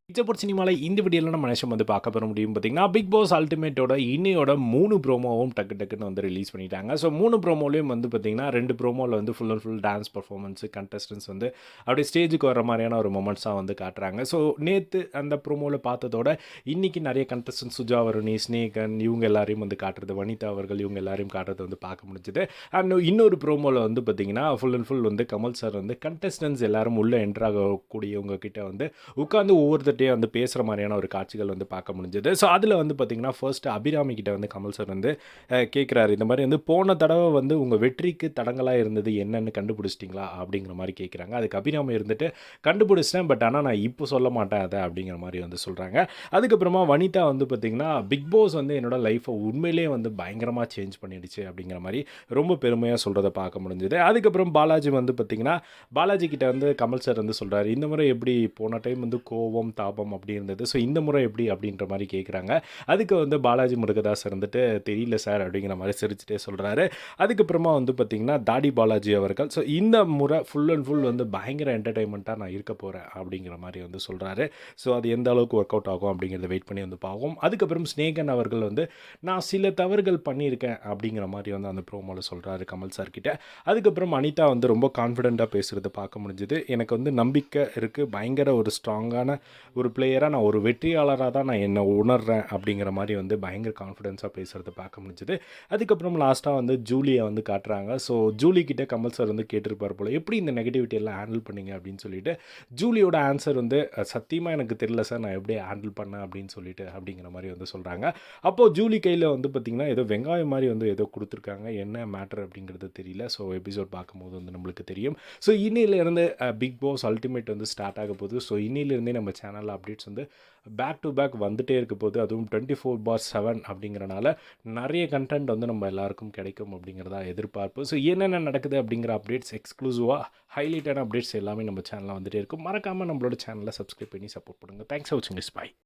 Picture சினிமாவில் இந்த வீடியோவில் நம்ம நிமிஷம் வந்து பார்க்க போகிற முடியும் பார்த்தீங்கன்னா பிக் பாஸ் அல்டிமேட்டோட இன்னையோட 3 ப்ரோமோவும் டக்குன்னு வந்து ரிலீஸ் பண்ணிட்டாங்க. ஸோ 3 ப்ரோமோலையும் வந்து பார்த்தீங்கன்னா 2 ப்ரோமோவில் வந்து full and full dance performance contestants வந்து அப்படியே ஸ்டேஜுக்கு வர மாதிரியான ஒரு மொமெண்ட்ஸாக வந்து காட்டுறாங்க. ஸோ நேற்று அந்த ப்ரோமோவில் பார்த்ததோட இன்றைக்கி நிறைய கண்டஸ்டன்ஸ் சுஜாவருணி ஸ்னேகன் இவங்க எல்லாரையும் வந்து காட்டுறது, வனிதா அவர்கள் இவங்க எல்லாரையும் காட்டுறது வந்து பார்க்க முடிஞ்சுது. அண்ட் இன்னொரு ப்ரோமோவில் வந்து பார்த்தீங்கன்னா ஃபுல் அண்ட் ஃபுல் வந்து கமல் சார் வந்து கண்டஸ்டன்ஸ் எல்லாரும் உள்ளே என்ட்ராகக்கூடியவங்க கிட்ட வந்து உட்காந்து ஒவ்வொருத்தர் வந்து பேசுகிற மாதிரியான ஒரு காட்சிகள் வந்து பார்க்க முடிஞ்சது. ஸோ அதில் வந்து பார்த்திங்கன்னா ஃபர்ஸ்ட் அபிராமி கிட்ட வந்து கமல் சார் வந்து கேட்குறாரு, இந்த மாதிரி வந்து போன தடவை வந்து உங்கள் வெற்றிக்கு தடங்களாக இருந்தது என்னன்னு கண்டுபிடிச்சிட்டிங்களா அப்படிங்கிற மாதிரி கேட்குறாங்க. அதுக்கு அபிராமி இருந்துட்டு கண்டுபிடிச்சிட்டேன், பட் ஆனால் நான் இப்போ சொல்ல மாட்டேன் அதை அப்படிங்கிற மாதிரி வந்து சொல்கிறாங்க. அதுக்கப்புறமா வனிதா வந்து பார்த்திங்கன்னா பிக் பாஸ் வந்து என்னோட லைஃப்பை உண்மையிலே வந்து பயங்கரமாக சேஞ்ச் பண்ணிடுச்சு அப்படிங்கிற மாதிரி ரொம்ப பெருமையாக சொல்கிறத பார்க்க முடிஞ்சுது. அதுக்கப்புறம் பாலாஜி வந்து பார்த்திங்கன்னா பாலாஜி கிட்ட வந்து கமல் சார் வந்து சொல்கிறாரு, இந்த முறை எப்படி போன டைம் வந்து கோவம் தாபம் அப்படி இருந்தது, ஸோ இந்த முறை எப்படி அப்படின்ற மாதிரி கேட்குறாங்க. அதுக்கு வந்து பாலாஜி முருகதாஸ் இருந்துட்டு தெரியல சார் அப்படிங்கிற மாதிரி சிரிச்சுட்டே சொல்கிறாரு. அதுக்கப்புறமா வந்து பார்த்திங்கன்னா தாடி பாலாஜி அவர்கள் ஸோ இந்த முறை ஃபுல் அண்ட் ஃபுல் வந்து பயங்கர என்டர்டைன்மெண்ட்டாக நான் இருக்க போகிறேன் அப்படிங்கிற மாதிரி வந்து சொல்கிறாரு. ஸோ அது எந்த அளவுக்கு ஒர்க் அவுட் ஆகும் அப்படிங்கிறத வெயிட் பண்ணி வந்து பார்ப்போம். அதுக்கப்புறம் ஸ்னேகன் அவர்கள் வந்து நான் சில தவறுகள் பண்ணியிருக்கேன் அப்படிங்கிற மாதிரி வந்து அந்த ப்ரோமோவில் சொல்கிறாரு கமல் சார் கிட்ட. அதுக்கப்புறம் அனிதா வந்து ரொம்ப கான்ஃபிடென்ட்டாக பேசுகிறத பார்க்க முடிஞ்சுது. எனக்கு வந்து நம்பிக்கை இருக்குது, பயங்கர ஒரு ஸ்ட்ராங்கான ஒரு பிளேயராக நான் ஒரு வெற்றியாளராக தான் நான் என்னை உணர்றேன் அப்படிங்கிற மாதிரி வந்து பயங்கர கான்ஃபிடென்ஸாக பேசுகிறத பார்க்க முடிஞ்சுது. அதுக்கப்புறம் லாஸ்ட்டாக வந்து ஜூலியை வந்து காட்டுறாங்க. ஸோ ஜூலி கிட்டே கமல் சார் வந்து கேட்டிருப்பார் போல், எப்படி இந்த நெகட்டிவிட்டி எல்லாம் ஹேண்டில் பண்ணிங்க அப்படின்னு சொல்லிட்டு ஜூலியோட ஆன்சர் வந்து சத்தியமாக எனக்கு தெரியல சார், நான் எப்படி ஹேண்டில் பண்ணேன் அப்படின்னு சொல்லிட்டு அப்படிங்கிற மாதிரி வந்து சொல்கிறாங்க. அப்போது ஜூலி கையில் வந்து பார்த்திங்கன்னா ஏதோ வெங்காயம் மாதிரி வந்து ஏதோ கொடுத்துருக்காங்க, என்ன மேட்டர் அப்படிங்கிறது தெரியல. ஸோ எபிசோட் பார்க்கும்போது வந்து நம்மளுக்கு தெரியும். ஸோ இன்னிலேருந்து பிக் பாஸ் அல்டிமேட் வந்து ஸ்டார்ட் ஆக போகுது. ஸோ இன்னிலேருந்தே நம்ம சேனலில் அப்டேட்ஸ் வந்து பேக் டு பேக் வந்துகிட்டே இருக்க போது, அதுவும் 24/7 அப்படிங்கிறனால நிறைய கண்டென்ட் வந்து நம்ம எல்லாருக்கும் கிடைக்கும் அப்படிங்கிறதா எதிர்பார்ப்பு. ஸோ என்னென்ன நடக்குது அப்படிங்கிற அப்டேட்ஸ் எக்ஸ்க்ளூசிவாக ஹைலைட்டான அப்டேட்ஸ் எல்லாமே நம்ம சேனலில் வந்துகிட்டே இருக்கும். மறக்காமல் நம்மளோட சேனலை சப்ஸ்கிரைப் பண்ணி சப்போர்ட் பண்ணுங்கள். தேங்க்ஸ் ஃபார் வாட்சிங் திஸ். பை.